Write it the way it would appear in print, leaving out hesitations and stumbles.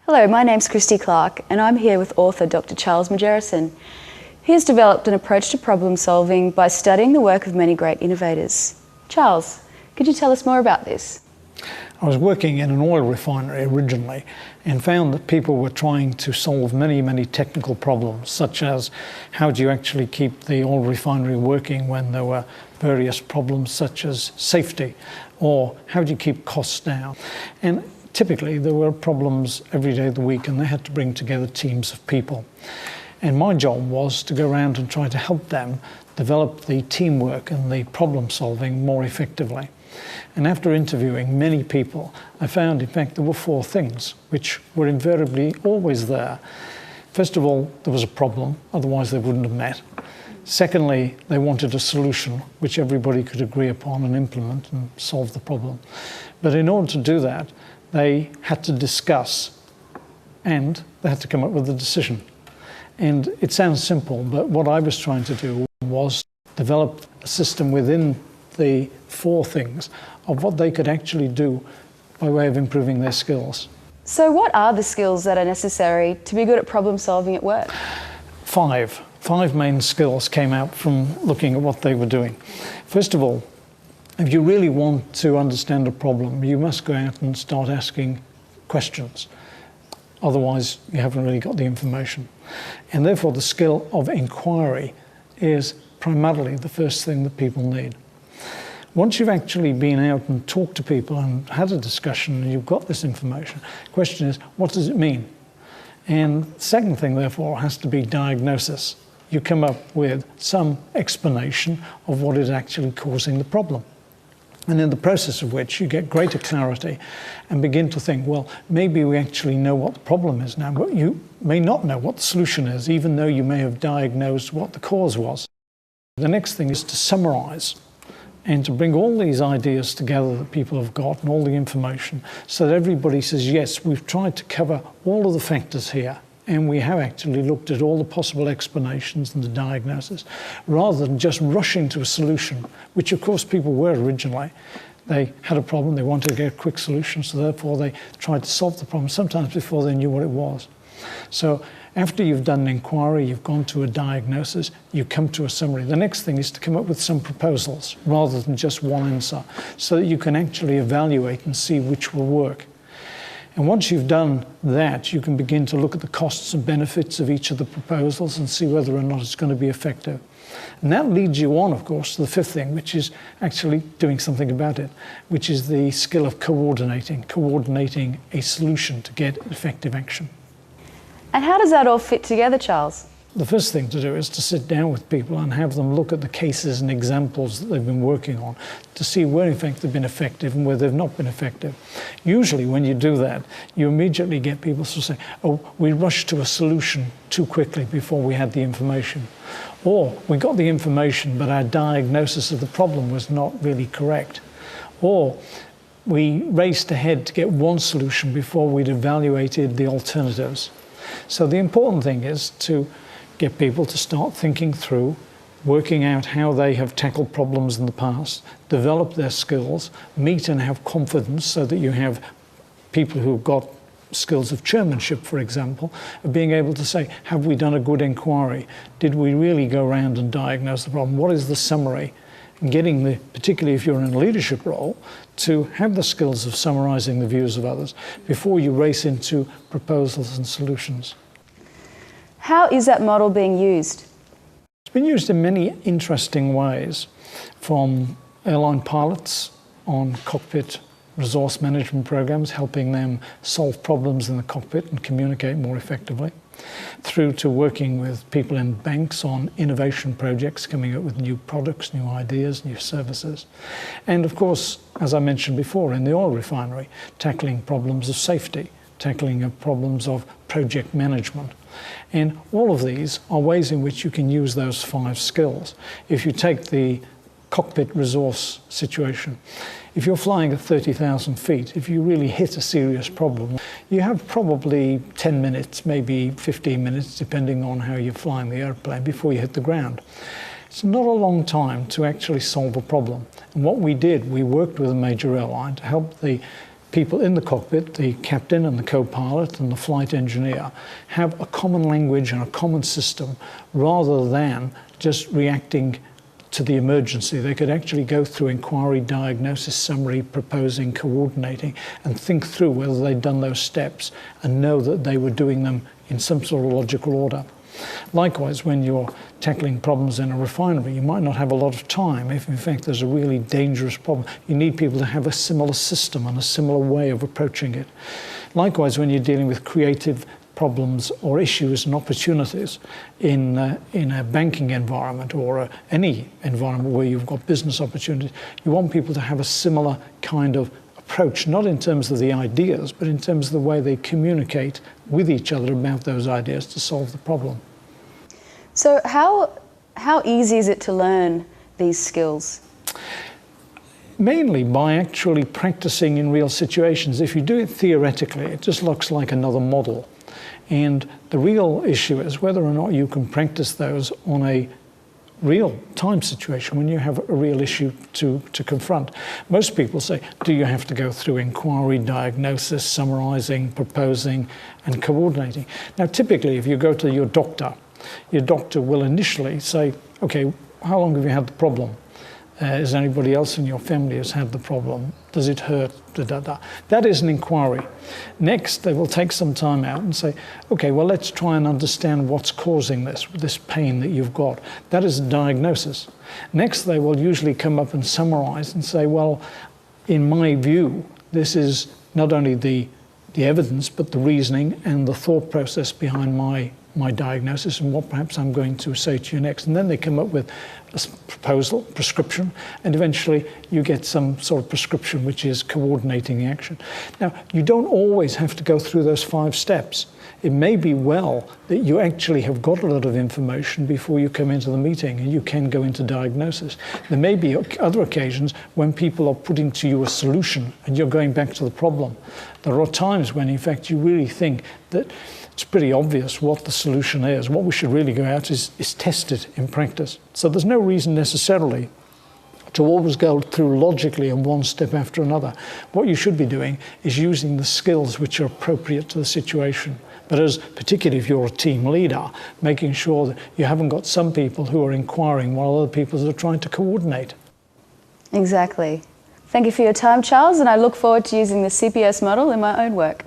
Hello, my name's Christy Clark and I'm here with author Dr Charles Margerison. He has developed an approach to problem solving by studying the work of many great innovators. Charles, could you tell us more about this? I was working in an oil refinery originally and found that people were trying to solve many technical problems, such as how do you actually keep the oil refinery working when there were various problems such as safety, or how do you keep costs down. And typically there were problems every day of the week and they had to bring together teams of people. And my job was to go around and try to help them develop the teamwork and the problem solving more effectively. And after interviewing many people, I found in fact there were four things which were invariably always there. First of all, there was a problem, otherwise they wouldn't have met. Secondly, they wanted a solution which everybody could agree upon and implement and solve the problem. But in order to do that, they had to discuss and they had to come up with a decision. And it sounds simple, but what I was trying to do was develop a system within the four things of what they could actually do by way of improving their skills. So what are the skills that are necessary to be good at problem solving at work? Five main skills came out from looking at what they were doing. First of all, if you really want to understand a problem, you must go out and start asking questions. Otherwise, you haven't really got the information. And therefore, the skill of inquiry is primarily the first thing that people need. Once you've actually been out and talked to people and had a discussion and you've got this information, the question is, what does it mean? And the second thing, therefore, has to be diagnosis. You come up with some explanation of what is actually causing the problem. And in the process of which you get greater clarity and begin to think, well, maybe we actually know what the problem is now, but you may not know what the solution is, even though you may have diagnosed what the cause was. The next thing is to summarize and to bring all these ideas together that people have got and all the information so that everybody says, yes, we've tried to cover all of the factors here and we have actually looked at all the possible explanations and the diagnosis, rather than just rushing to a solution, which of course people were originally. They had a problem, they wanted to get a quick solution, so therefore they tried to solve the problem, sometimes before they knew what it was. So after you've done an inquiry, you've gone to a diagnosis, you come to a summary. The next thing is to come up with some proposals rather than just one answer, so that you can actually evaluate and see which will work. And once you've done that, you can begin to look at the costs and benefits of each of the proposals and see whether or not it's going to be effective. And that leads you on, of course, to the fifth thing, which is actually doing something about it, which is the skill of coordinating a solution to get effective action. And how does that all fit together, Charles? The first thing to do is to sit down with people and have them look at the cases and examples that they've been working on to see where in fact they've been effective and where they've not been effective. Usually when you do that, you immediately get people to say, oh, we rushed to a solution too quickly before we had the information. Or we got the information but our diagnosis of the problem was not really correct. Or we raced ahead to get one solution before we'd evaluated the alternatives. So the important thing is to get people to start thinking through, working out how they have tackled problems in the past, develop their skills, meet and have confidence so that you have people who've got skills of chairmanship, for example, of being able to say, have we done a good inquiry? Did we really go around and diagnose the problem? What is the summary? And getting the, particularly if you're in a leadership role, to have the skills of summarizing the views of others before you race into proposals and solutions. How is that model being used? It's been used in many interesting ways, from airline pilots on cockpit resource management programs, helping them solve problems in the cockpit and communicate more effectively, through to working with people in banks on innovation projects, coming up with new products, new ideas, new services. And of course, as I mentioned before, in the oil refinery, tackling problems of safety, tackling problems of project management. And all of these are ways in which you can use those five skills. If you take the cockpit resource situation, if you're flying at 30,000 feet, if you really hit a serious problem, you have probably 10 minutes, maybe 15 minutes, depending on how you're flying the airplane, before you hit the ground. It's not a long time to actually solve a problem. And what we did, we worked with a major airline to help the people in the cockpit, the captain and the co-pilot and the flight engineer, have a common language and a common system rather than just reacting to the emergency. They could actually go through inquiry, diagnosis, summary, proposing, coordinating, and think through whether they'd done those steps and know that they were doing them in some sort of logical order. Likewise, when you're tackling problems in a refinery, you might not have a lot of time. If in fact there's a really dangerous problem, you need people to have a similar system and a similar way of approaching it. Likewise, when you're dealing with creative problems or issues and opportunities in a banking environment or any environment where you've got business opportunities, you want people to have a similar kind of approach, not in terms of the ideas, but in terms of the way they communicate with each other about those ideas to solve the problem. So how easy is it to learn these skills? Mainly by actually practicing in real situations. If you do it theoretically, it just looks like another model. And the real issue is whether or not you can practice those on a real time situation when you have a real issue to confront. Most people say, do you have to go through inquiry, diagnosis, summarizing, proposing, and coordinating? Now, typically, if you go to your doctor will initially say, okay, how long have you had the problem? Is anybody else in your family has had the problem? Does it hurt? Da, da, da. That is an inquiry. Next, they will take some time out and say, okay, well, let's try and understand what's causing this pain that you've got. That is a diagnosis. Next, they will usually come up and summarize and say, well, in my view, this is not only the evidence, but the reasoning and the thought process behind my diagnosis and what perhaps I'm going to say to you next. And then they come up with a proposal, prescription, and eventually you get some sort of prescription which is coordinating the action. Now, you don't always have to go through those 5 steps. It may be well that you actually have got a lot of information before you come into the meeting and you can go into diagnosis. There may be other occasions when people are putting to you a solution and you're going back to the problem. There are times when, in fact, you really think that it's pretty obvious what the solution is. What we should really go out is test it in practice. So there's no reason necessarily to always go through logically and one step after another. What you should be doing is using the skills which are appropriate to the situation. But particularly if you're a team leader, making sure that you haven't got some people who are inquiring while other people are trying to coordinate. Exactly. Thank you for your time, Charles, and I look forward to using the CPS model in my own work.